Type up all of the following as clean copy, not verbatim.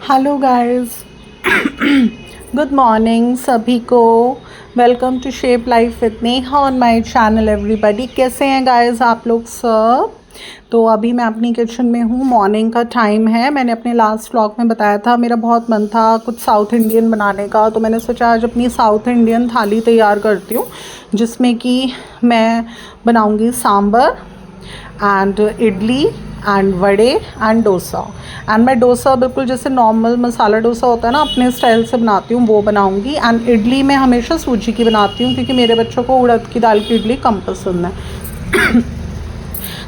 Hello guys, good morning सभी को। Welcome to shape life with Neha on my channel everybody. कैसे हैं guys आप लोग सब? तो अभी मैं अपनी किचन में हूँ, मॉर्निंग का टाइम है। मैंने अपने लास्ट व्लॉग में बताया था मेरा बहुत मन था कुछ साउथ इंडियन बनाने का, तो मैंने सोचा आज अपनी साउथ इंडियन थाली तैयार करती हूँ, जिसमें कि मैं बनाऊँगी सांभर एंड इडली एंड वड़े एंड डोसा। एंड मैं डोसा बिल्कुल जैसे नॉर्मल मसाला डोसा होता है ना, अपने स्टाइल से बनाती हूँ, वो बनाऊँगी। एंड इडली मैं हमेशा सूजी की बनाती हूँ, क्योंकि मेरे बच्चों को उड़द की दाल की इडली कम पसंद है।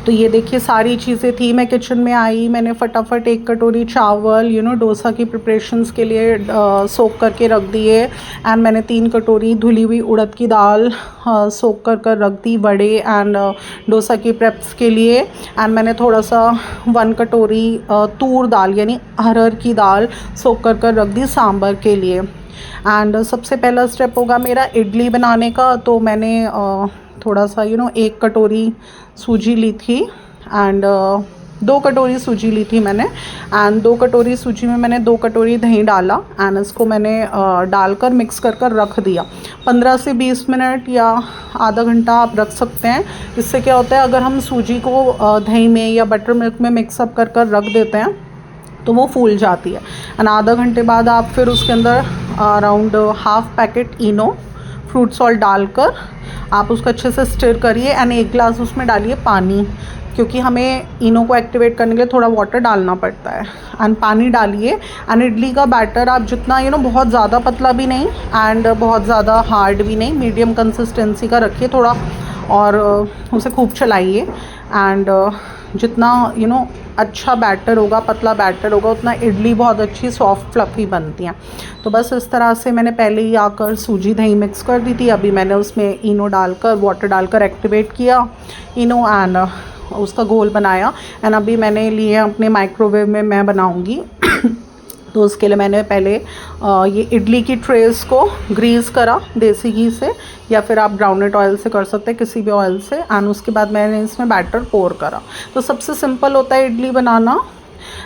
तो ये देखिए सारी चीज़ें थी। मैं किचन में आई, मैंने फटाफट एक कटोरी चावल डोसा की प्रिपरेशंस के लिए सोक करके रख दिए। एंड मैंने 3 कटोरी धुली हुई उड़द की दाल सोक कर रख दी वड़े एंड डोसा की प्रेप्स के लिए। एंड मैंने थोड़ा सा 1 कटोरी तूर दाल यानी अरहर की दाल सोक कर रख दी सांभर के लिए। एंड सबसे पहला स्टेप होगा मेरा इडली बनाने का। तो मैंने थोड़ा सा 1 कटोरी सूजी ली थी एंड 2 कटोरी सूजी ली थी मैंने। एंड 2 कटोरी सूजी में मैंने 2 कटोरी दही डाला एंड इसको मैंने डालकर मिक्स कर रख दिया। 15 से 20 मिनट या आधा घंटा आप रख सकते हैं। इससे क्या होता है, अगर हम सूजी को दही में या बटर मिल्क में मिक्सअप कर रख देते हैं तो वो फूल जाती है। एंड आधा घंटे बाद आप फिर उसके अंदर around half packet Eno fruit salt डालकर आप उसको अच्छे से स्टिर करिए। एंड 1 ग्लास उसमें डालिए पानी, क्योंकि हमें इनो को एक्टिवेट करने के लिए थोड़ा वाटर डालना पड़ता है। एंड पानी डालिए। एंड इडली का बैटर आप जितना बहुत ज़्यादा पतला भी नहीं एंड बहुत ज़्यादा हार्ड भी नहीं, मीडियम कंसिस्टेंसी का रखिए थोड़ा, और उसे खूब चलाइए। एंड जितना अच्छा बैटर होगा, पतला बैटर होगा, उतना इडली बहुत अच्छी सॉफ्ट फ्लफ़ी बनती हैं। तो बस इस तरह से मैंने पहले ही आकर सूजी दही मिक्स कर दी थी। अभी मैंने उसमें इनो डालकर वाटर डालकर एक्टिवेट किया इनो एंड उसका घोल बनाया। एंड अभी मैंने लिए अपने माइक्रोवेव में मैं बनाऊंगी। तो उसके लिए मैंने पहले ये इडली की ट्रेस को ग्रीस करा देसी घी से, या फिर आप ग्राउंडनट ऑयल से कर सकते हैं, किसी भी ऑयल से। एंड उसके बाद मैंने इसमें बैटर पोर करा। तो सबसे सिंपल होता है इडली बनाना।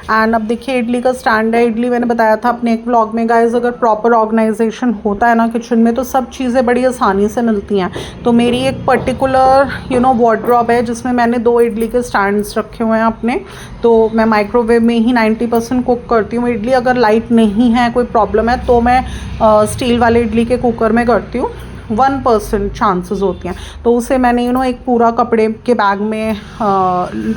एंड अब देखिए इडली का स्टैंड है। इडली मैंने बताया था अपने एक व्लॉग में गाइस, अगर प्रॉपर ऑर्गेनाइजेशन होता है ना किचन में, तो सब चीज़ें बड़ी आसानी से मिलती हैं। तो मेरी एक पर्टिकुलर वार्डरोब है, जिसमें मैंने 2 इडली के स्टैंड्स रखे हुए हैं अपने। तो मैं माइक्रोवेव में ही 90% कुक करती हूँ इडली। अगर लाइट नहीं है, कोई प्रॉब्लम है, तो मैं स्टील वाले इडली के कुकर में करती हूँ। 1% चांसेस होती हैं। तो उसे मैंने एक पूरा कपड़े के बैग में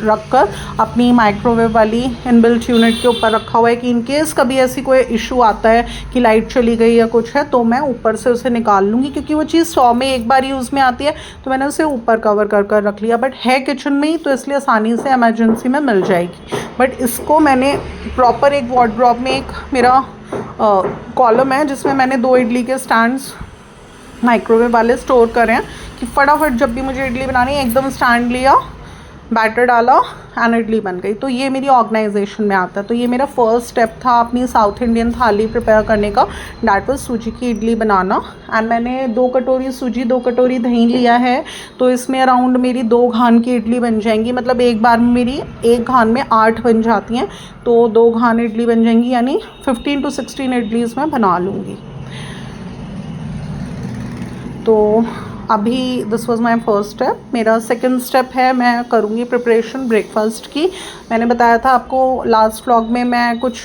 रख कर अपनी माइक्रोवेव वाली इनबिल्ट यूनिट के ऊपर रखा हुआ है, कि इन केस कभी ऐसी कोई इशू आता है कि लाइट चली गई या कुछ है, तो मैं ऊपर से उसे निकाल लूँगी। क्योंकि वो चीज़ 100 में एक बार यूज़ में आती है, तो मैंने उसे ऊपर कवर कर रख लिया। बट है किचन में ही, तो इसलिए आसानी से इमरजेंसी में मिल जाएगी। बट इसको मैंने प्रॉपर एक वार्डरोब में, एक मेरा कॉलम है जिसमें मैंने 2 इडली के स्टैंड्स माइक्रोवेव वाले स्टोर करें, कि फटाफट जब भी मुझे इडली बनानी है, एकदम स्टैंड लिया, बैटर डाला एंड इडली बन गई। तो ये मेरी ऑर्गेनाइजेशन में आता है। तो ये मेरा फर्स्ट स्टेप था अपनी साउथ इंडियन थाली प्रिपेयर करने का, डैट वाज सूजी की इडली बनाना। एंड मैंने 2 कटोरी सूजी 2 कटोरी दही लिया है। तो इसमें अराउंड मेरी 2 घान की इडली बन जाएंगी। मतलब एक बार में मेरी 1 घान में 8 बन जाती हैं, तो 2 घान इडली बन जाएंगी, यानी 15 to 16 इडलीज़ मैं बना लूँगी। तो अभी this was my first step. मेरा सेकंड स्टेप है, मैं करूँगी प्रिपरेशन ब्रेकफास्ट की। मैंने बताया था आपको लास्ट व्लॉग में, मैं कुछ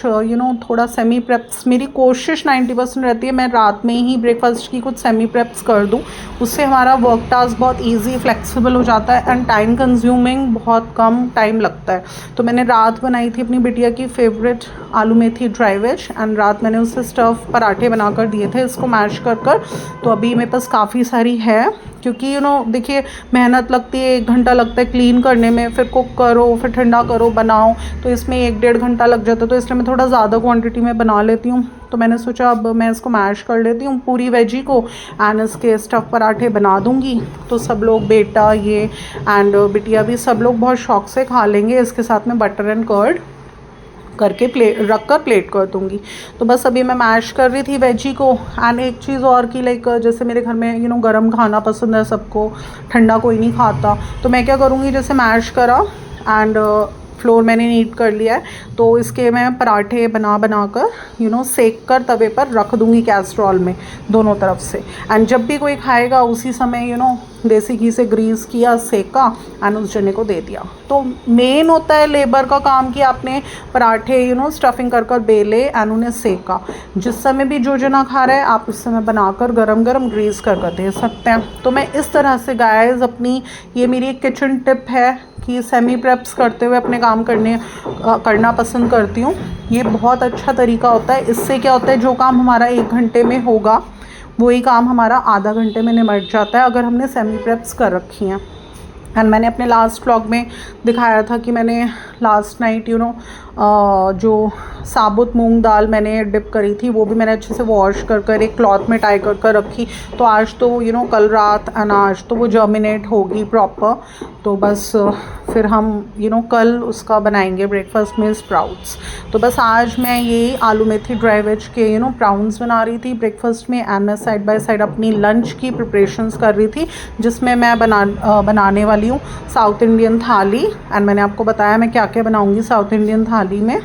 थोड़ा सेमी प्रेप्स, मेरी कोशिश 90% रहती है मैं रात में ही ब्रेकफास्ट की कुछ सेमी प्रेप्स कर दूँ। उससे हमारा वर्क टास्क बहुत ईजी फ्लेक्सिबल हो जाता है एंड टाइम कंज्यूमिंग बहुत कम टाइम लगता है। तो मैंने रात बनाई थी अपनी बिटिया की फेवरेट आलू मेथी ड्राई वेज, एंड रात मैंने उससे स्टफ़ पराठे बना कर दिए थे, इसको मैश कर। तो अभी मेरे पास काफ़ी सारी है, क्योंकि देखिए मेहनत लगती है, 1 घंटा लगता है क्लीन करने में, फिर कुक करो, फिर ठंडा करो, बनाओ, तो इसमें 1-1.5 घंटा लग जाता है। तो इसलिए मैं थोड़ा ज़्यादा क्वांटिटी में बना लेती हूँ। तो मैंने सोचा अब मैं इसको मैश कर लेती हूँ पूरी वेजी को, एंड इसके स्टफ़ पराठे बना दूँगी। तो सब लोग, बेटा ये एंड बिटिया भी, सब लोग बहुत शौक से खा लेंगे। इसके साथ में बटर एंड कर्ड करके रख कर प्लेट कर दूँगी। तो बस अभी मैं मैश कर रही थी वेजी को। एंड एक चीज़ और कि लाइक जैसे मेरे घर में गरम खाना पसंद है सबको, ठंडा कोई नहीं खाता। तो मैं क्या करूँगी, जैसे मैश करा एंड फ्लोर मैंने नीट कर लिया है, तो इसके मैं पराठे बना कर सेक कर तवे पर रख दूँगी कैस्ट्रॉल में दोनों तरफ से। एंड जब भी कोई खाएगा उसी समय देसी घी से ग्रीस किया, सेका एंड उस जने को दे दिया। तो मेन होता है लेबर का काम कि आपने पराठे स्टफिंग कर बेले एंड उन्हें सेका। जिस समय भी जो जना खा रहा है आप उस समय बनाकर गरम गरम ग्रीस कर दे सकते हैं। तो मैं इस तरह से गाइस अपनी, ये मेरी एक किचन टिप है कि सेमी प्रेप्स करते हुए अपने काम करना पसंद करती हूँ। ये बहुत अच्छा तरीका होता है। इससे क्या होता है, जो काम हमारा 1 घंटे में होगा वही काम हमारा आधा घंटे में निमट जाता है अगर हमने सेमी प्रेप्स कर रखी हैं। एंड मैंने अपने लास्ट व्लॉग में दिखाया था कि मैंने लास्ट नाइट जो साबुत मूंग दाल मैंने डिप करी थी वो भी मैंने अच्छे से वॉश कर एक क्लॉथ में टाई कर रखी। तो आज तो कल रात अनाज तो वो जर्मिनेट होगी प्रॉपर। तो बस फिर हम कल उसका बनाएंगे ब्रेकफास्ट में स्प्राउट्स। तो बस आज मैं ये आलू मेथी ड्राई वेज के प्राउन्स बना रही थी ब्रेकफास्ट में। एंड मैं साइड बाय साइड अपनी लंच की प्रिपरेशंस कर रही थी, जिसमें मैं बनाने वाली हूँ साउथ इंडियन थाली। एंड मैंने आपको बताया मैं क्या क्या बनाऊँगी साउथ इंडियन थाली में।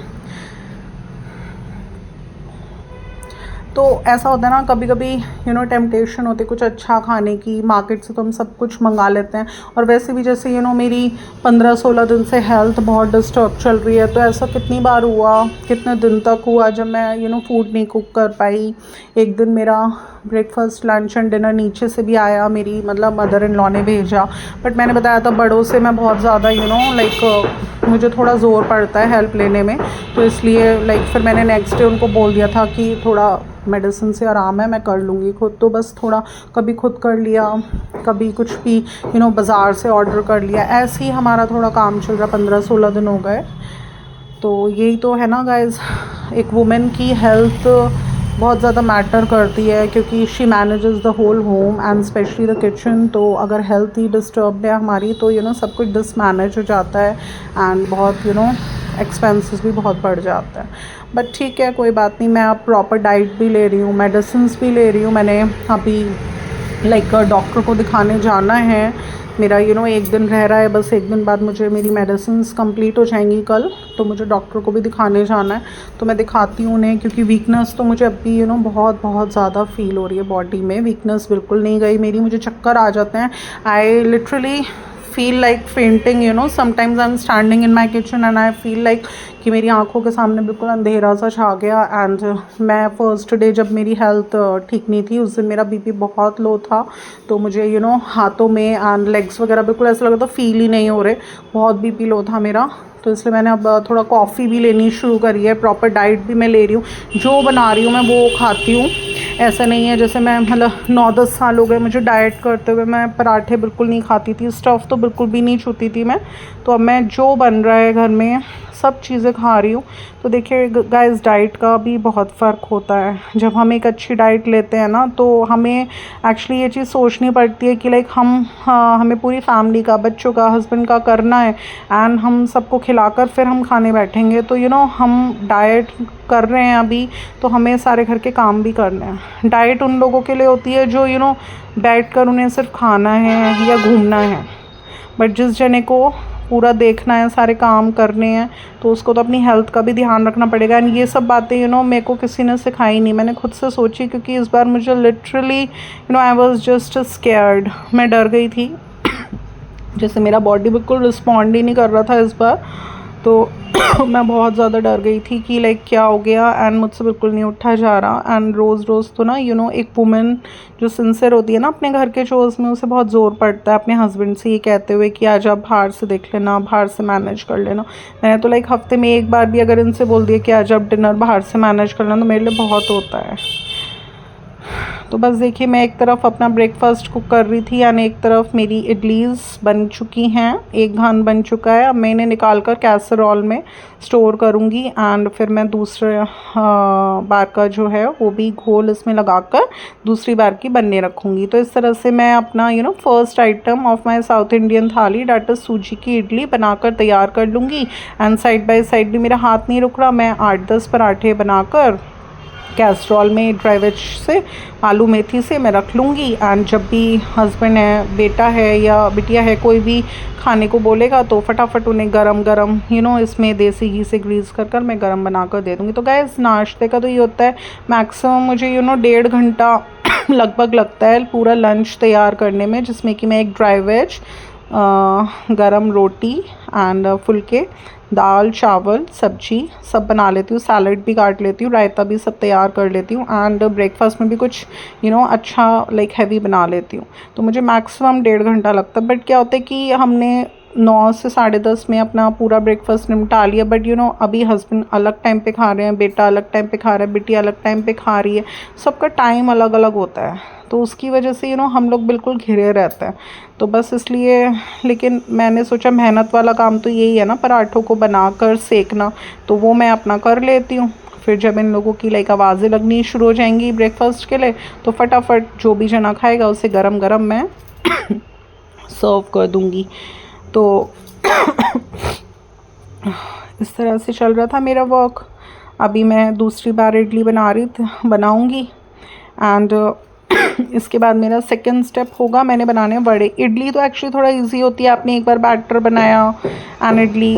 तो ऐसा होता है ना, कभी कभी टेम्पटेशन होती है कुछ अच्छा खाने की। मार्केट से तो हम सब कुछ मंगा लेते हैं, और वैसे भी जैसे मेरी 15-16 दिन से हेल्थ बहुत डिस्टर्ब चल रही है। तो ऐसा कितनी बार हुआ, कितने दिन तक हुआ जब मैं फूड नहीं कुक कर पाई। एक दिन मेरा ब्रेकफास्ट लंच एंड डिनर नीचे से भी आया, मेरी मतलब मदर इन लॉ ने भेजा। बट मैंने बताया था बड़ों से मैं बहुत ज़्यादा लाइक मुझे थोड़ा ज़ोर पड़ता है हेल्प लेने में। तो इसलिए लाइक फिर मैंने नेक्स्ट डे उनको बोल दिया था कि थोड़ा मेडिसिन से आराम है, मैं कर लूँगी खुद। तो बस थोड़ा कभी खुद कर लिया, कभी कुछ भी बाज़ार से ऑर्डर कर लिया। ऐसे ही हमारा थोड़ा काम चल रहा, 15-16 दिन हो गए। तो यही तो है ना गाइज़, एक वुमेन की हेल्थ बहुत ज़्यादा मैटर करती है, क्योंकि she manages the whole home and specially the kitchen. तो अगर हेल्थ ही डिस्टर्ब है हमारी तो सब कुछ डिसमैनेज हो जाता है एंड बहुत एक्सपेंसेस भी बहुत बढ़ जाता है। बट ठीक है, कोई बात नहीं। मैं अब प्रॉपर डाइट भी ले रही हूँ, मेडिसिन्स भी ले रही हूँ। मैंने अभी लाइक डॉक्टर को दिखाने जाना है। मेरा 1 दिन रह रहा है, बस 1 दिन बाद मुझे मेरी मेडिसिन्स कंप्लीट हो जाएंगी कल। तो मुझे डॉक्टर को भी दिखाने जाना है, तो मैं दिखाती हूँ उन्हें। क्योंकि वीकनेस तो मुझे अभी बहुत बहुत ज़्यादा फील हो रही है बॉडी में। वीकनेस बिल्कुल नहीं गई मेरी, मुझे चक्कर आ जाते हैं। I literally feel like fainting sometimes I am standing in my kitchen and I feel like कि मेरी आंखों के सामने बिल्कुल अंधेरा सा छा गया। एंड मैं फर्स्ट डे जब मेरी हेल्थ ठीक नहीं थी उस दिन मेरा बीपी बहुत लो था। तो मुझे हाथों में एंड लेग्स वगैरह बिल्कुल ऐसा लगा था फील ही नहीं हो रहे, बहुत बीपी लो था मेरा। तो इसलिए मैंने अब थोड़ा कॉफ़ी भी लेनी शुरू करी है, प्रॉपर डाइट भी मैं ले रही हूँ। जो बना रही हूँ मैं वो खाती हूँ। ऐसा नहीं है जैसे मैं मतलब 9-10 साल हो गए मुझे डाइट करते हुए, मैं पराठे बिल्कुल नहीं खाती थी, स्टफ़ तो बिल्कुल भी नहीं छूती थी मैं। तो अब मैं जो बन रहा है घर में सब चीज़ें खा रही हूँ। तो देखिए गाइस, डाइट का भी बहुत फ़र्क होता है। जब हम एक अच्छी डाइट लेते हैं ना तो हमें एक्चुअली ये चीज़ सोचनी पड़ती है कि लाइक हमें पूरी फैमिली का, बच्चों का, हस्बैंड का करना है एंड हम सबको खिलाकर फिर हम खाने बैठेंगे। तो हम डाइट कर रहे हैं अभी, तो हमें सारे घर के काम भी करने हैं। डाइट उन लोगों के लिए होती है जो बैठ कर उन्हें सिर्फ खाना है या घूमना है। बट जिस जने को पूरा देखना है, सारे काम करने हैं, तो उसको तो अपनी हेल्थ का भी ध्यान रखना पड़ेगा। एंड ये सब बातें मेरे को किसी ने सिखाई नहीं, मैंने खुद से सोची। क्योंकि इस बार मुझे literally I was just scared, मैं डर गई थी। जैसे मेरा बॉडी बिल्कुल रिस्पॉन्ड ही नहीं कर रहा था इस बार। तो मैं बहुत ज़्यादा डर गई थी कि लाइक क्या हो गया, एंड मुझसे बिल्कुल नहीं उठा जा रहा। एंड रोज़ रोज़ तो ना एक वुमेन जो सिंसियर होती है ना अपने घर के चोर्स में, उसे बहुत ज़ोर पड़ता है अपने हस्बैंड से ये कहते हुए कि आज आप बाहर से देख लेना, बाहर से मैनेज कर लेना। मैंने तो लाइक हफ्ते में एक बार भी अगर इनसे बोल दिया कि आज आप डिनर बाहर से मैनेज कर लेना, तो मेरे लिए बहुत होता है। तो बस देखिए, मैं एक तरफ अपना ब्रेकफास्ट कुक कर रही थी यानी एक तरफ मेरी इडलीज़ बन चुकी हैं, एक घान बन चुका है। अब मैं इन्हें निकाल कर कैसरोल में स्टोर करूँगी एंड फिर मैं दूसरे बार का जो है वो भी घोल इसमें लगाकर दूसरी बार की बनने रखूँगी। तो इस तरह से मैं अपना first item of my south Indian थाली, डैट इज़ सूजी की इडली, बनाकर तैयार कर लूँगी। एंड साइड बाय साइड भी मेरा हाथ नहीं रुक रहा, मैं 8-10 पराठे बनाकर कैसरॉल में ड्राई वेज से, आलू मेथी से मैं रख लूँगी। एंड जब भी हस्बैंड है, बेटा है या बिटिया है, कोई भी खाने को बोलेगा तो फटाफट उन्हें गरम गरम इसमें देसी घी से ग्रीस कर कर मैं गरम बना कर दे दूँगी। तो गाइस नाश्ते का तो ये होता है मैक्सिमम मुझे 1.5 घंटा लगभग लगता है पूरा लंच तैयार करने में, जिसमें कि मैं एक ड्राई वेज, गरम रोटी एंड फुलके, दाल चावल सब्जी सब बना लेती हूँ, सैलड भी काट लेती हूँ, रायता भी सब तैयार कर लेती हूँ। एंड ब्रेकफास्ट में भी कुछ अच्छा लाइक हैवी बना लेती हूँ। तो मुझे मैक्सिमम 1.5 घंटा लगता है। बट क्या होता है कि हमने 9 से 10:30 में अपना पूरा ब्रेकफास्ट निपटा लिया, बट अभी हस्बैंड अलग टाइम पे खा रहे हैं, बेटा अलग टाइम पे खा रहा है, बेटी अलग टाइम पे खा रही है, सबका टाइम अलग अलग होता है। तो उसकी वजह से हम लोग बिल्कुल घिरे रहते हैं। तो बस इसलिए, लेकिन मैंने सोचा मेहनत वाला काम तो यही है ना, पराठों को बनाकर सेकना, तो वो मैं अपना कर लेती हूँ। फिर जब इन लोगों की लाइक आवाज़ें लगनी शुरू हो जाएंगी ब्रेकफास्ट के लिए, तो फटाफट जो भी जना खाएगा उसे गरम गरम मैं सर्व कर दूँगी। तो इस तरह से चल रहा था मेरा वर्क। अभी मैं दूसरी बार इडली बनाऊँगी। एंड इसके बाद मेरा सेकंड स्टेप होगा, मैंने बनाने हैं वड़े। इडली तो एक्चुअली थोड़ा इजी होती है, आपने एक बार बैटर बनाया and idli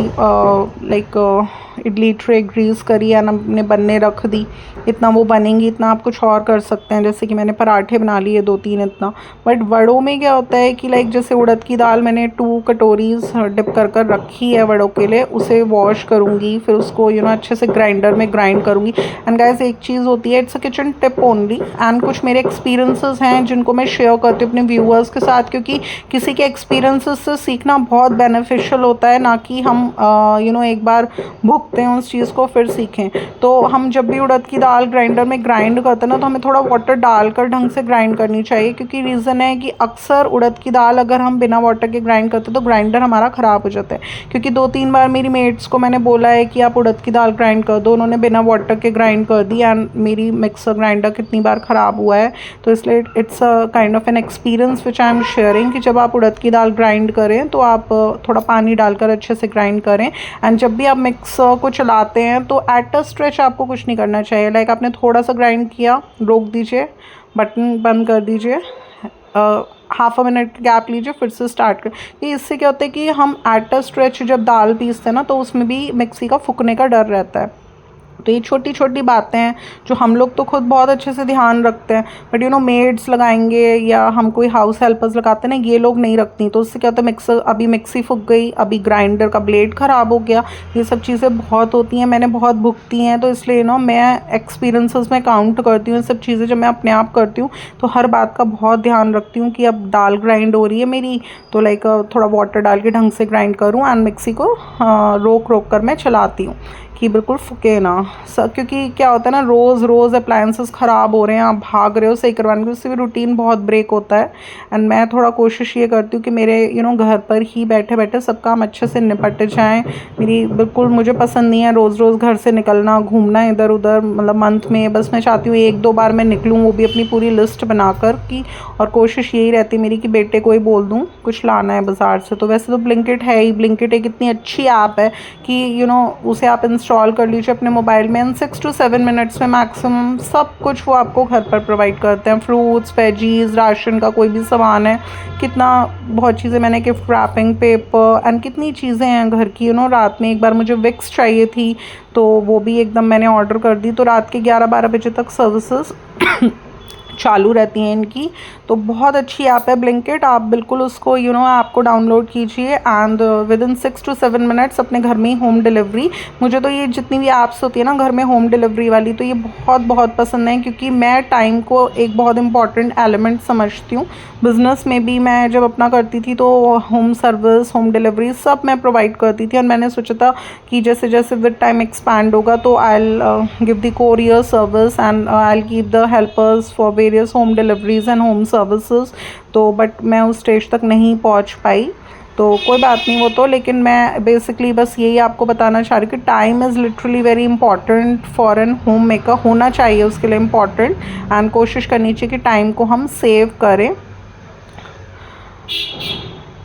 idli tray grease करी एंड हमने बनने रख दी, इतना वो बनेंगी, इतना आप कुछ और कर सकते हैं। जैसे कि मैंने पराठे बना लिए 2-3 इतना। बट वड़ों में क्या होता है कि लाइक जैसे उड़द की दाल मैंने 2 कटोरीज डिप कर रखी है वड़ों के लिए, उसे वॉश करूँगी, फिर उसको अच्छे से ग्राइंडर में ग्राइंड करूँगी। एंड गाइस एक चीज़ होती है, it's a kitchen tip only, and कुछ मेरे एक्सपीरियंसेस हैं जिनको मैं शेयर करती हूँ अपने व्यूअर्स के साथ, क्योंकि किसी के एक्सपीरियंसेस से सीखना बहुत बेनिफिशियल होता है, ना कि हम एक बार भुगते हैं उस चीज़ को फिर सीखें। तो हम जब भी उड़द की दाल ग्राइंडर में ग्राइंड करते हैं ना, तो हमें थोड़ा वाटर डालकर ढंग से ग्राइंड करनी चाहिए, क्योंकि रीज़न है कि अक्सर उड़द की दाल अगर हम बिना वाटर के ग्राइंड करते हैं तो ग्राइंडर हमारा ख़राब हो जाता है। क्योंकि 2-3 बार मेरी मेट्स को मैंने बोला है कि आप उड़द की दाल ग्राइंड कर दो, उन्होंने बिना वाटर के ग्राइंड कर दी एंड मेरी मिक्सर ग्राइंडर कितनी बार ख़राब हुआ है। तो इसलिए it's a kind of an experience which I am sharing कि जब आप उड़द की दाल ग्राइंड करें तो आप थोड़ा पानी डालकर अच्छे से ग्राइंड करें। एंड जब भी आप मिक्सर को चलाते हैं तो एट अ स्ट्रेच आपको कुछ नहीं करना चाहिए। लाइक आपने थोड़ा सा ग्राइंड किया, रोक दीजिए, बटन बंद कर दीजिए, हाफ अ मिनट गैप लीजिए, फिर से स्टार्ट कर। कि इससे क्या होता है कि हम एट अ स्ट्रेच जब दाल पीसते हैं ना, तो उसमें भी मिक्सी का फूकने का डर रहता है। तो ये छोटी छोटी बातें हैं जो हम लोग तो खुद बहुत अच्छे से ध्यान रखते हैं, बट मेड्स लगाएंगे या हम कोई हाउस हेल्पर्स लगाते हैं ना, ये लोग नहीं रखती। तो उससे क्या होता है, मिक्सर अभी मिक्सी फूक गई, अभी ग्राइंडर का ब्लेड ख़राब हो गया, ये सब चीज़ें बहुत होती हैं, मैंने बहुत भुगती हैं। तो इसलिए मैं एक्सपीरियंसेस में काउंट करती हूँ ये सब चीज़ें। जब मैं अपने आप करती हूँ तो हर बात का बहुत ध्यान रखती हूँ कि अब दाल ग्राइंड हो रही है मेरी, तो लाइक थोड़ा वाटर डाल के ढंग से ग्राइंड करूँ एंड मिक्सी को रोक रोक कर मैं चलाती हूँ कि बिल्कुल फुके ना। क्योंकि क्या होता है ना, रोज़ रोज़ अप्लायंसेस ख़राब हो रहे हैं, आप भाग रहे हो सही करवाने के, उससे भी रूटीन बहुत ब्रेक होता है। एंड मैं थोड़ा कोशिश ये करती हूँ कि मेरे घर पर ही बैठे बैठे सब काम अच्छे से निपट जाएँ। बिल्कुल मुझे पसंद नहीं है रोज़ रोज़ घर से निकलना, घूमना इधर उधर, मतलब मंथ में बस मैं चाहती हूँ 1-2 बार मैं निकलूँ, वो भी अपनी पूरी लिस्ट बनाकर की। और कोशिश यही रहती है मेरी कि बेटे को ही बोल दूँ कुछ लाना है बाज़ार से। तो वैसे तो ब्लिंकिट है ही, ब्लिंकिट एक इतनी अच्छी ऐप है कि उसे आप इंस्टॉल कर लीजिए अपने मोबाइल में, एंड 6 to 7 मिनट्स में मैक्सिमम सब कुछ वो आपको घर पर प्रोवाइड करते हैं। फ्रूट्स, वेजीज, राशन का कोई भी सामान है, कितना बहुत चीज़ें, मैंने गिफ्ट रैपिंग पेपर एंड कितनी चीज़ें हैं घर की। रात में एक बार मुझे विक्स चाहिए थी तो वो भी एकदम मैंने ऑर्डर कर दी, तो रात के 11-12 बजे तक सर्विसेज चालू रहती हैं इनकी। तो बहुत अच्छी ऐप है ब्लिंकिट, आप बिल्कुल उसको ऐप को डाउनलोड कीजिए and with in 6 to 7 minutes अपने घर में ही होम डिलीवरी। मुझे तो ये जितनी भी ऐप्स होती है ना घर में होम डिलीवरी वाली, तो ये बहुत बहुत पसंद है, क्योंकि मैं टाइम को एक बहुत इंपॉर्टेंट एलिमेंट समझती हूँ। बिज़नेस में भी मैं जब अपना करती थी तो होम सर्विस, होम डिलीवरी सब मैं प्रोवाइड करती थी। और मैंने सोचा था कि जैसे जैसे विद टाइम एक्सपैंड होगा तो I will give the courier service and I will keep the helpers for various home deliveries and home services. तो बट मैं उस स्टेज तक नहीं पहुंच पाई, तो कोई बात नहीं वो तो। लेकिन मैं बेसिकली बस यही आपको बताना चाह रही हूँ कि time is literally very important for an home maker, होना चाहिए उसके लिए इम्पॉर्टेंट, एंड कोशिश करनी चाहिए कि टाइम को हम सेव करें।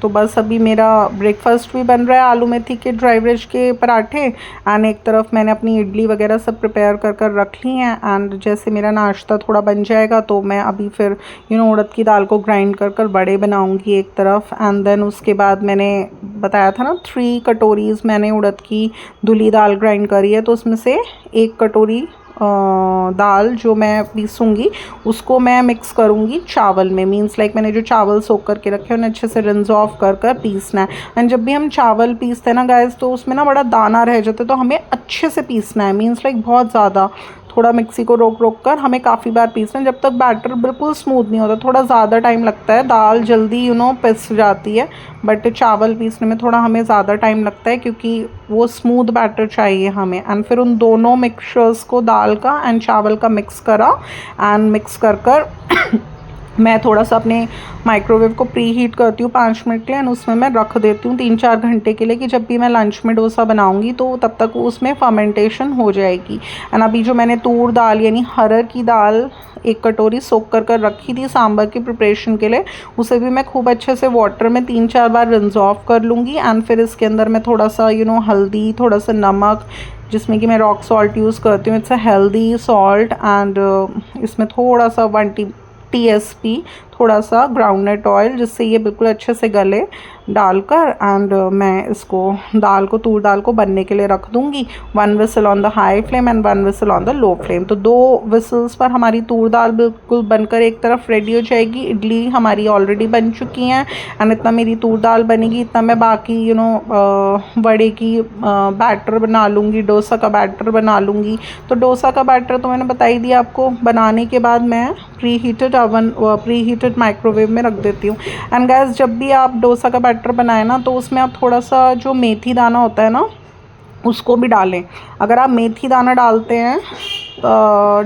तो बस अभी मेरा ब्रेकफास्ट भी बन रहा है, आलू मेथी के ड्राई वेज के पराठे, एंड एक तरफ मैंने अपनी इडली वगैरह सब प्रिपेयर कर रख ली हैं। एंड जैसे मेरा नाश्ता थोड़ा बन जाएगा तो मैं अभी फिर उड़द की दाल को ग्राइंड कर बड़े बनाऊंगी एक तरफ। एंड देन उसके बाद मैंने बताया था ना 3 कटोरीज़ मैंने उड़द की धुली दाल ग्राइंड करी है, तो उसमें से 1 कटोरी दाल जो मैं पीसूँगी उसको मैं मिक्स करूँगी चावल में। मींस लाइक मैंने जो चावल सोख करके रखे हैं उन्हें अच्छे से रिंस ऑफ कर पीसना है। एंड जब भी हम चावल पीसते हैं ना गाइस, तो उसमें ना बड़ा दाना रह जाता है, तो हमें अच्छे से पीसना है। मींस लाइक बहुत ज़्यादा, थोड़ा मिक्सी को रोक कर हमें काफ़ी बार पीसना है जब तक बैटर बिल्कुल स्मूथ नहीं होता। थोड़ा ज़्यादा टाइम लगता है, दाल जल्दी पिस जाती है, बट चावल पीसने में थोड़ा हमें ज़्यादा टाइम लगता है क्योंकि वो स्मूथ बैटर चाहिए हमें। एंड फिर उन दोनों मिक्सचर्स को, दाल का एंड चावल का, मिक्स करा एंड मिक्स कर मैं थोड़ा सा अपने माइक्रोवेव को प्री हीट करती हूँ 5 मिनट के लिए, एंड उसमें मैं रख देती हूँ 3-4 घंटे के लिए कि जब भी मैं लंच में डोसा बनाऊँगी तो तब तक उसमें फर्मेंटेशन हो जाएगी। एंड अभी जो मैंने तूर दाल यानी हरर की दाल 1 कटोरी सोख कर रखी थी सांभर की प्रिपरेशन के लिए, उसे भी मैं खूब अच्छे से वाटर में 3-4 बार रिंस ऑफ कर लूँगी। एंड फिर इसके अंदर मैं थोड़ा सा हल्दी, थोड़ा सा नमक, जिसमें कि मैं रॉक सॉल्ट यूज़ करती हूँ, it's a healthy salt, and इसमें थोड़ा सा 1 TSP, थोड़ा सा ग्राउंडनट ऑयल, जिससे ये बिल्कुल अच्छे से गले, डालकर एंड मैं इसको दाल को, तूर दाल को बनने के लिए रख दूँगी। 1 whistle on the high flame and 1 whistle on the low flame. तो 2 विसल्स पर हमारी तूर दाल बिल्कुल बनकर एक तरफ रेडी हो जाएगी। इडली हमारी ऑलरेडी बन चुकी हैं, एंड इतना मेरी तूर दाल बनेगी, इतना मैं बाकी वड़े की बैटर बना लूँगी, डोसा का बैटर बना लूँगी। तो डोसा का बैटर तो मैंने बता ही दिया आपको, बनाने के बाद मैं प्री हीटेड माइक्रोवेव में रख देती हूँ। एंड गैस, जब भी आप डोसा का बैटर बनाए ना, तो उसमें आप थोड़ा सा जो मेथी दाना होता है ना, उसको भी डालें। अगर आप मेथी दाना डालते हैं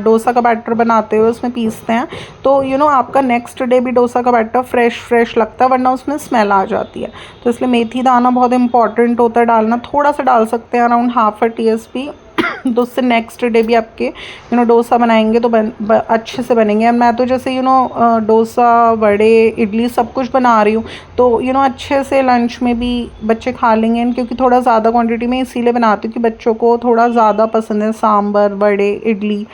डोसा का बैटर बनाते हुए, उसमें पीसते हैं, तो आपका नेक्स्ट डे भी डोसा का बैटर फ्रेश लगता है, वरना उसमें स्मेल आ जाती है। तो इसलिए मेथी दाना बहुत इंपॉर्टेंट होता है डालना। थोड़ा सा डाल सकते हैं, अराउंड ½ TSP। तो उससे नेक्स्ट डे भी आपके डोसा बनाएंगे तो अच्छे से बनेंगे। और मैं तो जैसे डोसा, वड़े, इडली सब कुछ बना रही हूँ, तो अच्छे से लंच में भी बच्चे खा लेंगे, क्योंकि थोड़ा ज़्यादा क्वांटिटी में इसीलिए बनाती हूँ कि बच्चों को थोड़ा ज़्यादा पसंद है सांभर, वड़े, इडली।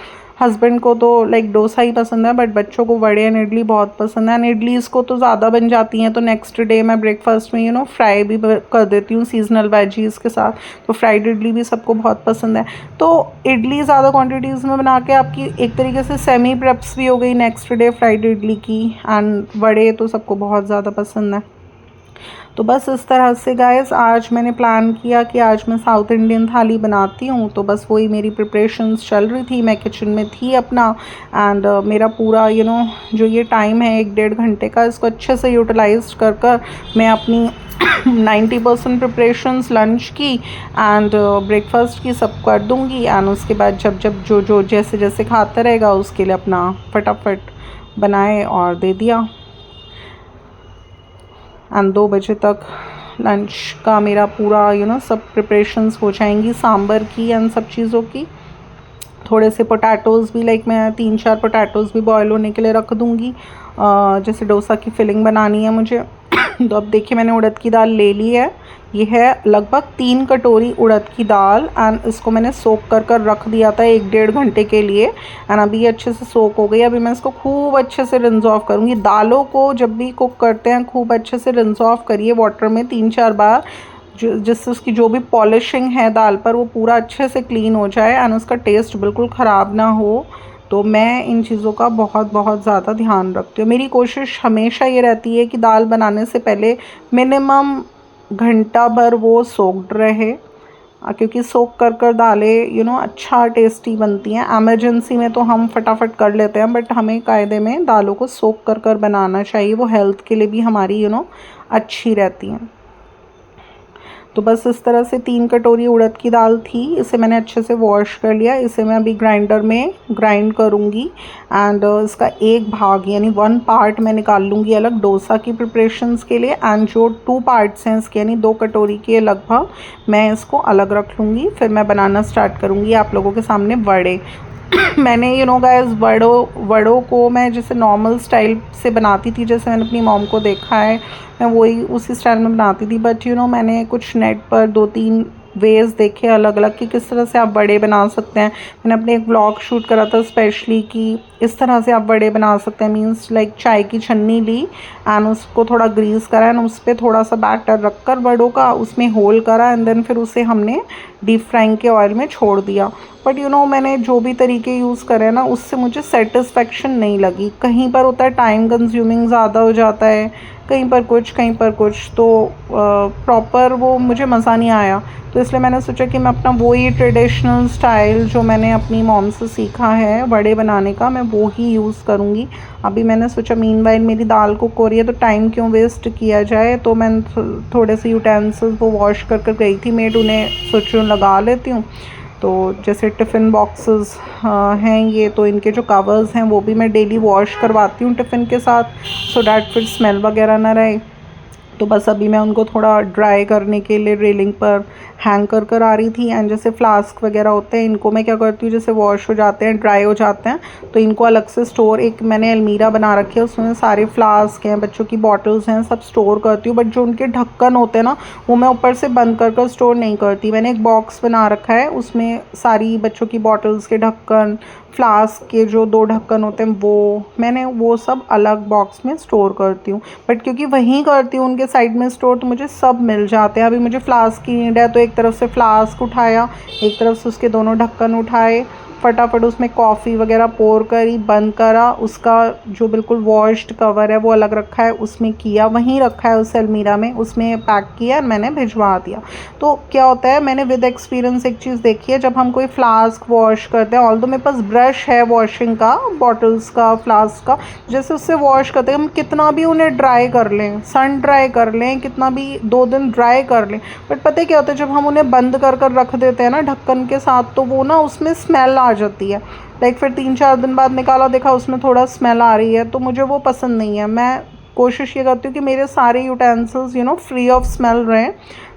हस्बैंड को तो लाइक डोसा ही पसंद है, बट बच्चों को वड़े एंड इडली बहुत पसंद है। एंड इडलीज़ को तो ज़्यादा बन जाती हैं, तो नेक्स्ट डे मैं ब्रेकफास्ट में फ्राई भी कर देती हूँ सीजनल वेजीज़ के साथ। तो फ्राइड इडली भी सबको बहुत पसंद है। तो इडली ज़्यादा क्वांटिटीज़ में बना के आपकी एक तरीके से सेमी प्रेप्स भी हो गई नेक्स्ट डे फ्राइड इडली की। एंड वड़े तो सबको बहुत ज़्यादा पसंद है। तो बस इस तरह से गाइस, आज मैंने प्लान किया कि आज मैं साउथ इंडियन थाली बनाती हूँ। तो बस वही मेरी प्रिपरेशंस चल रही थी, मैं किचन में थी अपना। एंड मेरा पूरा जो ये टाइम है 1-1.5 घंटे का, इसको अच्छे से यूटिलाइज कर मैं अपनी 90% प्रिपरेशंस लंच की एंड ब्रेकफास्ट की सब कर दूँगी। एंड उसके बाद जब जो जैसे जैसे खाता रहेगा उसके लिए अपना फटाफट बनाए और दे दिया। एंड 2 बजे तक लंच का मेरा पूरा सब प्रिपरेशंस हो जाएंगी सांभर की एंड सब चीज़ों की। थोड़े से पोटैटोज़ भी, लाइक मैं 3-4 पोटैटोज़ भी बॉयल होने के लिए रख दूँगी, जैसे डोसा की फिलिंग बनानी है मुझे। तो अब देखिए, मैंने उड़द की दाल ले ली है, ये है लगभग 3 कटोरी उड़द की दाल। एंड इसको मैंने सोक कर रख दिया था 1-1.5 घंटे के लिए। एंड अभी ये अच्छे से सोक हो गई। अभी मैं इसको खूब अच्छे से रिंस ऑफ करूँगी। दालों को जब भी कुक करते हैं खूब अच्छे से रिंस ऑफ करिए वाटर में 3-4 बार, जिससे उसकी जो भी पॉलिशिंग है दाल पर वो पूरा अच्छे से क्लीन हो जाए एंड उसका टेस्ट बिल्कुल ख़राब ना हो। तो मैं इन चीज़ों का बहुत ज़्यादा ध्यान रखती हूँ। मेरी कोशिश हमेशा ये रहती है कि दाल बनाने से पहले मिनिमम घंटा भर वो सोक्ड रहे, क्योंकि सोक कर दालें अच्छा टेस्टी बनती हैं। एमरजेंसी में तो हम फटाफट कर लेते हैं, बट हमें कायदे में दालों को सोक कर बनाना चाहिए, वो हेल्थ के लिए भी हमारी अच्छी रहती हैं। तो बस इस तरह से 3 कटोरी उड़द की दाल थी, इसे मैंने अच्छे से वॉश कर लिया। इसे मैं अभी ग्राइंडर में ग्राइंड करूँगी एंड इसका एक भाग यानी 1 पार्ट मैं निकाल लूँगी अलग डोसा की प्रिपरेशंस के लिए। एंड जो 2 पार्ट्स हैं इसके यानी 2 कटोरी के लगभग, मैं इसको अलग रख लूँगी। फिर मैं बनाना स्टार्ट करूँगी आप लोगों के सामने वड़े। मैंने गाइस वड़ों को मैं जैसे नॉर्मल स्टाइल से बनाती थी, जैसे मैंने अपनी मॉम को देखा है मैं वही उसी स्टाइल में बनाती थी। बट मैंने कुछ नेट पर 2-3 वेज़ देखे अलग अलग कि किस तरह से आप वड़े बना सकते हैं। मैंने अपने एक व्लॉग शूट करा था स्पेशली कि इस तरह से आप वड़े बना सकते हैं। मीन्स लाइक चाय की छन्नी ली एंड उसको थोड़ा ग्रीस करा एंड उस पर थोड़ा सा बैटर रख कर वड़ों का उसमें होल करा एंड देन फिर उसे हमने डीप फ्राइंग के ऑयल में छोड़ दिया। बट मैंने जो भी तरीके यूज़ करे ना उससे मुझे सेटिस्फेक्शन नहीं लगी। कहीं पर होता है टाइम कंज्यूमिंग ज़्यादा हो जाता है, कहीं पर कुछ तो प्रॉपर वो मुझे मज़ा नहीं आया। तो इसलिए मैंने सोचा कि मैं अपना वही ट्रेडिशनल स्टाइल जो मैंने अपनी मॉम से सीखा है वड़े बनाने का मैं वो ही यूज़ करूँगी। अभी मैंने सोचा मीनवाइल मेरी दाल कुक हो रही है तो टाइम क्यों वेस्ट किया जाए, तो मैं थोड़े से यूटेंसिल्स वो वॉश कर गई थी मेड, उन्हें सोचूं लगा लेती हूँ। तो जैसे टिफ़िन बॉक्सेस हैं ये, तो इनके जो कवर्स हैं वो भी मैं डेली वॉश करवाती हूँ टिफ़िन के साथ, सो डैट फिर स्मेल वगैरह ना रहे। तो बस अभी मैं उनको थोड़ा ड्राई करने के लिए रेलिंग पर हैंग कर आ रही थी। एंड जैसे फ्लास्क वगैरह होते हैं इनको मैं क्या करती हूँ, जैसे वॉश हो जाते हैं ड्राई हो जाते हैं तो इनको अलग से स्टोर, एक मैंने अलमीरा बना रखी है उसमें सारे फ्लास्क हैं, बच्चों की बॉटल्स हैं, सब स्टोर करती हूँ। बट जो उनके ढक्कन होते हैं ना वो मैं ऊपर से बंद कर स्टोर नहीं करती। मैंने एक बॉक्स बना रखा है उसमें सारी बच्चों की बॉटल्स के ढक्कन, फ्लास्क के जो 2 ढक्कन होते हैं वो सब अलग बॉक्स में स्टोर करती हूँ। बट क्योंकि वहीं करती हूँ उनके साइड में स्टोर तो मुझे सब मिल जाते हैं। अभी मुझे फ्लास्क की नीड है तो एक तरफ से फ्लास्क उठाया, एक तरफ से उसके दोनों ढक्कन उठाए, फटाफट उसमें कॉफ़ी वगैरह पोर करी, बंद करा, उसका जो बिल्कुल वॉश्ड कवर है वो अलग रखा है उसमें किया, वहीं रखा है उस अलमीरा में, उसमें पैक किया, मैंने भिजवा दिया। तो क्या होता है मैंने विद एक्सपीरियंस एक चीज़ देखी है, जब हम कोई फ्लास्क वॉश करते हैं, ऑल्दो मेरे पास ब्रश है वॉशिंग का, बॉटल्स का, फ्लास्क का, जैसे उससे वॉश करते हैं हम कितना भी उन्हें ड्राई कर लें, सन ड्राई कर लें, कितना भी 2 दिन ड्राई कर लें, बट पता है क्या होता है जब हम उन्हें बंद कर रख देते हैं ना ढक्कन के साथ तो वो ना उसमें स्मेल आ जाती है। लाइक फिर 3-4 दिन बाद निकाला देखा उसमें थोड़ा स्मेल आ रही है, तो मुझे वो पसंद नहीं है। मैं कोशिश ये करती हूँ कि मेरे सारे यूटेंसिल्स फ्री ऑफ स्मेल रहें।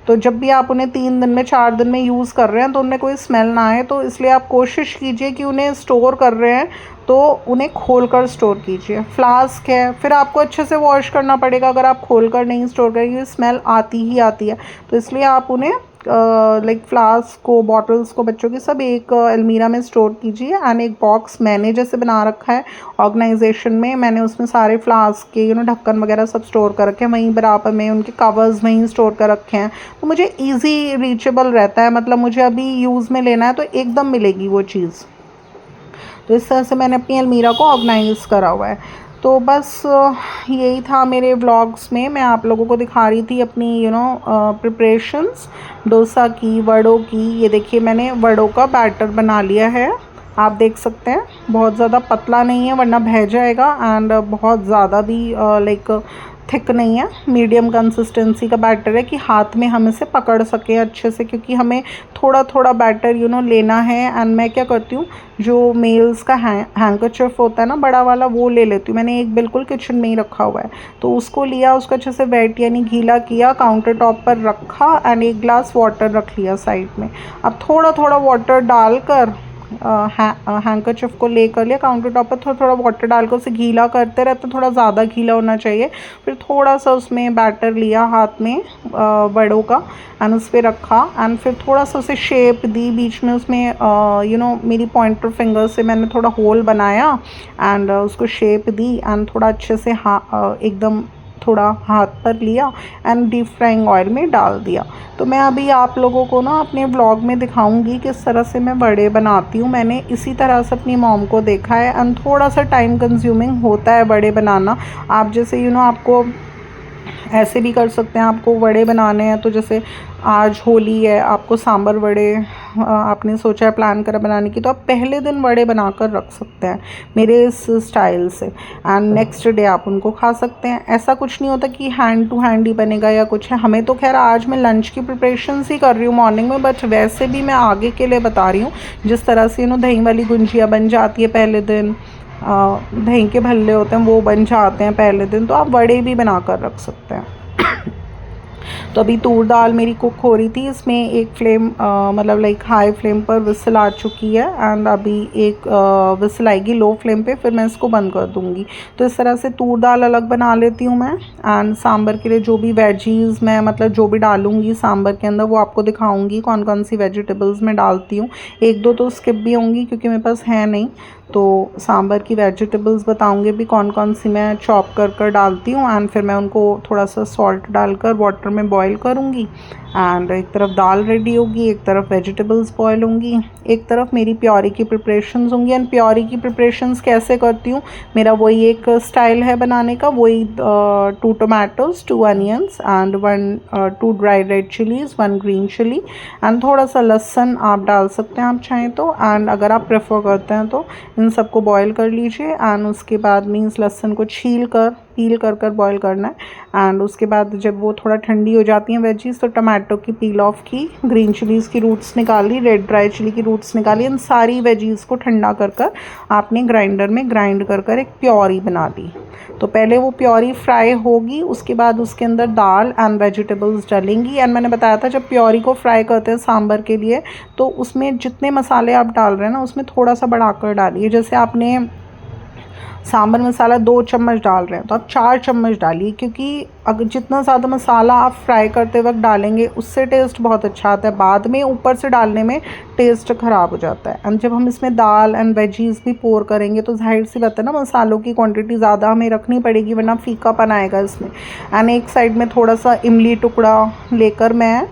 तो जब भी आप उन्हें 3 दिन में 4 दिन में यूज़ कर रहे हैं तो उनमें कोई स्मेल ना आए, तो इसलिए आप कोशिश कीजिए कि उन्हें स्टोर कर रहे हैं तो उन्हें खोल कर स्टोर कीजिए। फ्लास्क है फिर आपको अच्छे से वॉश करना पड़ेगा, अगर आप खोल कर नहीं स्टोर करेंगे स्मेल आती ही आती है। तो इसलिए आप उन्हें लाइक फ्लास्क को, बॉटल्स को, बच्चों की सब एक अलमीरा में स्टोर कीजिए। एंड एक बॉक्स मैंने जैसे बना रखा है ऑर्गेनाइजेशन में, मैंने उसमें सारे फ्लास्क के ढक्कन वगैरह सब स्टोर कर रखे हैं, वहीं बराबर में उनके कवर्स वहीं स्टोर कर रखे हैं, तो मुझे ईजी रीचेबल रहता है। मतलब मुझे अभी यूज़ में लेना है तो एकदम मिलेगी वो चीज़। तो इस तरह से मैंने अपनी अलमीरा को ऑर्गेनाइज़ करा हुआ है। तो बस यही था मेरे व्लॉग्स में, मैं आप लोगों को दिखा रही थी अपनी प्रिपरेशंस डोसा की, वड़ों की। ये देखिए मैंने वड़ों का बैटर बना लिया है, आप देख सकते हैं बहुत ज़्यादा पतला नहीं है वरना बह जाएगा, एंड बहुत ज़्यादा भी लाइक थिक नहीं है, मीडियम कंसिस्टेंसी का बैटर है कि हाथ में हम इसे पकड़ सकें अच्छे से, क्योंकि हमें थोड़ा थोड़ा बैटर लेना है। एंड मैं क्या करती हूँ, जो मेल्स का हैंकरचिफ होता है ना बड़ा वाला, वो ले लेती हूँ। मैंने एक बिल्कुल किचन में ही रखा हुआ है, तो उसको लिया, उसको अच्छे से वेट यानी गीला किया, काउंटर टॉप पर रखा एंड 1 ग्लास वाटर रख लिया साइड में। अब थोड़ा थोड़ा वाटर डालकर हैंकरचिफ को ले कर लिया, काउंटर टॉप पर थोड़ा थोड़ा वाटर डालकर उसे गीला करते रहते, थोड़ा ज़्यादा गीला होना चाहिए। फिर थोड़ा सा उसमें बैटर लिया हाथ में बड़ों का एंड उस पर रखा, एंड फिर थोड़ा सा उसे शेप दी, बीच में उसमें मेरी पॉइंटर फिंगर से मैंने थोड़ा होल बनाया एंड उसको शेप दी, एंड थोड़ा अच्छे से एकदम थोड़ा हाथ पर लिया एंड डीप फ्राइंग ऑयल में डाल दिया। तो मैं अभी आप लोगों को ना अपने व्लॉग में दिखाऊंगी किस तरह से मैं बड़े बनाती हूँ। मैंने इसी तरह से अपनी मॉम को देखा है, एंड थोड़ा सा टाइम कंज्यूमिंग होता है बड़े बनाना। आप जैसे आपको ऐसे भी कर सकते हैं, आपको वड़े बनाने हैं तो जैसे आज होली है, आपको सांभर वड़े आपने सोचा है, प्लान करा बनाने की, तो आप पहले दिन वड़े बनाकर रख सकते हैं मेरे इस स्टाइल से, एंड नेक्स्ट डे आप उनको खा सकते हैं। ऐसा कुछ नहीं होता कि हैंड टू हैंड ही बनेगा या कुछ है। हमें तो खैर आज मैं लंच की प्रिपरेशंस ही कर रही हूँ मॉर्निंग में, बट वैसे भी मैं आगे के लिए बता रही हूँ जिस तरह से दही वाली गुंजिया बन जाती है पहले दिन, दही के भल्ले होते हैं वो बन जाते हैं पहले दिन, तो आप वड़े भी बना कर रख सकते हैं। तो अभी तूर दाल मेरी कुक हो रही थी, इसमें एक फ्लेम मतलब लाइक हाई फ्लेम पर विसल आ चुकी है एंड अभी एक विसल आएगी लो फ्लेम पे, फिर मैं इसको बंद कर दूँगी। तो इस तरह से तूर दाल अलग बना लेती हूँ मैं। एंड सांभर के लिए जो भी वेजीज़ मैं मतलब जो भी डालूँगी सांभर के अंदर वो आपको दिखाऊँगी कौन कौन सी वेजिटेबल्स मैं डालती हूँ। एक दो तो स्किप भी होंगी क्योंकि मेरे पास है नहीं, तो सांभर की वेजिटेबल्स बताऊंगी भी कौन कौन सी मैं चॉप कर डालती हूँ। एंड फिर मैं उनको थोड़ा सा सॉल्ट डालकर वाटर में बॉईल करूँगी। एंड एक तरफ दाल रेडी होगी, एक तरफ वेजिटेबल्स बॉयल होंगी, एक तरफ मेरी प्योरी की प्रिपरेशंस होंगी। एंड प्योरी की प्रिपरेशंस कैसे करती हूँ, मेरा वही एक स्टाइल है बनाने का, वही 2 tomatoes, 2 onions and 2 dry red chillies, 1 green chilli and थोड़ा सा लहसुन आप डाल सकते हैं आप चाहें तो। एंड अगर आप प्रेफर करते हैं तो इन सबको बॉईल कर लीजिए। एंड उसके बाद मीन्स लहसुन को पील कर बॉईल करना है। एंड उसके बाद जब वो थोड़ा ठंडी हो जाती हैं वेजीज, तो टमाटो की पील ऑफ की, ग्रीन चिलीज़ की रूट्स निकाली, रेड ड्राई चिली की रूट्स निकाली, इन सारी वेजीज़ को ठंडा कर आपने ग्राइंडर में ग्राइंड कर एक प्योरी बना ली। तो पहले वो प्योरी फ्राई होगी, उसके बाद उसके अंदर दाल एंड वेजिटेबल्स डलेंगी। एंड मैंने बताया था जब प्योरी को फ्राई करते हैं सांभर के लिए, तो उसमें जितने मसाले आप डाल रहे हैं ना उसमें थोड़ा सा बढ़ाकर डालिए। जैसे आपने सांभर मसाला 2 चम्मच डाल रहे हैं तो आप 4 चम्मच डालिए, क्योंकि अगर जितना ज़्यादा मसाला आप फ्राई करते वक्त डालेंगे उससे टेस्ट बहुत अच्छा आता है, बाद में ऊपर से डालने में टेस्ट ख़राब हो जाता है। एंड जब हम इसमें दाल एंड वेजीज़ भी पोर करेंगे तो जाहिर सी बात है ना, मसालों की क्वांटिटी ज़्यादा हमें रखनी पड़ेगी वरना फीकापन आएगा इसमें। एंड एक साइड में थोड़ा सा इमली टुकड़ा लेकर मैं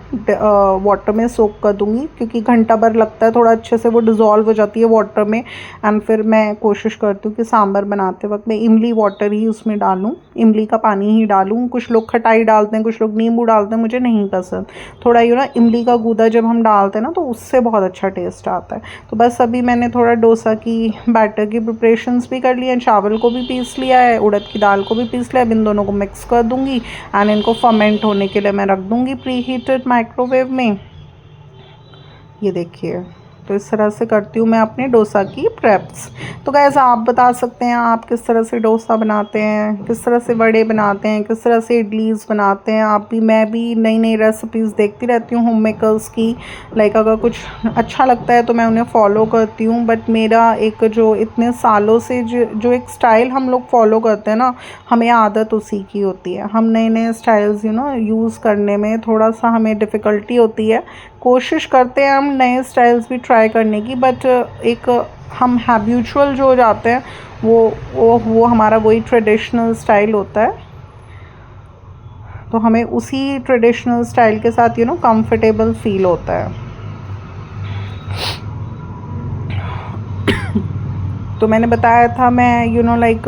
वाटर में सोक कर दूँगी, क्योंकि घंटा भर लगता है, थोड़ा अच्छे से वो डिज़ोल्व हो जाती है वाटर में। एंड फिर मैं कोशिश करती हूँ कि सांभर बनाते वक्त मैं इमली वाटर ही उसमें डालूँ, इमली का पानी ही डालूँ। कुछ लोग खटाई डालते हैं, कुछ लोग नींबू डालते हैं, मुझे नहीं पसंद। थोड़ा ना इमली का गूदा जब हम डालते हैं ना तो उससे बहुत अच्छा टेस्ट आता है। तो बस अभी मैंने थोड़ा डोसा की बैटर की प्रिपरेशंस भी कर लिया है, चावल को भी पीस लिया है, उड़द की दाल को भी पीस लिया है। इन दोनों को मिक्स कर दूँगी एंड इनको फर्मेंट होने के लिए मैं रख दूँगी प्री हीटेड माइक्रोवेव में। ये देखिए, तो इस तरह से करती हूँ मैं अपने डोसा की प्रेप्स। तो गाइस आप बता सकते हैं आप किस तरह से डोसा बनाते हैं, किस तरह से वड़े बनाते हैं, किस तरह से इडलीज़ बनाते हैं। आप भी, मैं भी नई नई रेसिपीज़ देखती रहती हूँ होम मेकर्स की। लाइक अगर कुछ अच्छा लगता है तो मैं उन्हें फॉलो करती हूँ। बट मेरा एक जो इतने सालों से जो एक स्टाइल हम लोग फॉलो करते हैं ना, हमें आदत उसी की होती है। हम नए नए स्टाइल्स यूज़ करने में थोड़ा सा हमें डिफ़िकल्टी होती है। कोशिश करते हैं हम नए स्टाइल्स भी ट्राई करने की, बट एक हम हैबिचुअल जो हो जाते हैं वो हमारा वही ट्रेडिशनल स्टाइल होता है। तो हमें उसी ट्रेडिशनल स्टाइल के साथ कंफर्टेबल फील होता है। तो मैंने बताया था मैं लाइक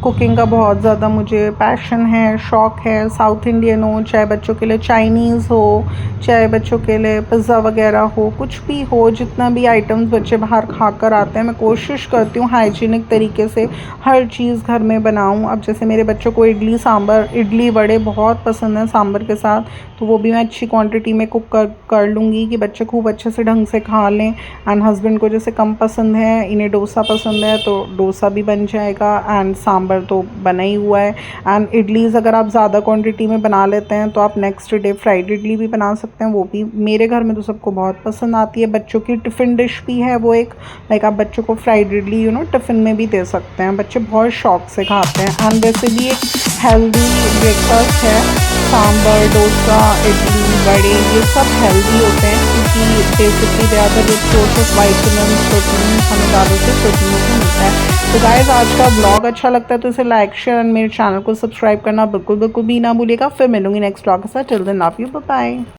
कुकिंग का बहुत ज़्यादा मुझे पैशन है, शौक़ है। साउथ इंडियन हो, चाहे बच्चों के लिए चाइनीज़ हो, चाहे बच्चों के लिए पिज़्ज़ा वगैरह हो, कुछ भी हो, जितना भी आइटम्स बच्चे बाहर खा कर आते हैं, मैं कोशिश करती हूँ हाइजीनिक तरीके से हर चीज़ घर में बनाऊँ। अब जैसे मेरे बच्चों को इडली वड़े बहुत पसंद है सांभर के साथ, तो वो भी मैं अच्छी क्वांटिटी में कुक कर लूँगी कि बच्चे खूब अच्छे से ढंग से खा लें। एंड हस्बैंड को जैसे कम पसंद है, इन्हें डोसा पसंद है, तो डोसा भी बन जाएगा। एंड सांभर तो बना ही हुआ है। एंड इडलीज़ अगर आप ज़्यादा क्वांटिटी में बना लेते हैं तो आप नेक्स्ट डे फ्राइड इडली भी बना सकते हैं, वो भी मेरे घर में तो सबको बहुत पसंद आती है। बच्चों की टिफ़िन डिश भी है वो एक, लाइक आप बच्चों को फ्राइड इडली टिफ़िन में भी दे सकते हैं, बच्चे बहुत शौक से खाते हैं। एंड वैसे भी एक हेल्दी ब्रेकफास्ट है सांभर, डोसा, इडली, वड़े, ये सब हेल्दी होते हैं क्योंकि basically they are the rich source of vitamin, protein, हमें ज़्यादा से प्रोटीन से मिलता है। तो गाइस आज का ब्लॉग अच्छा लगता है तो इसे लाइक, शेयर और मेरे चैनल को सब्सक्राइब करना बिल्कुल भी ना भूलिएगा। फिर मिलूंगी नेक्स्ट ब्लॉग के साथ। Till then love you, bye bye.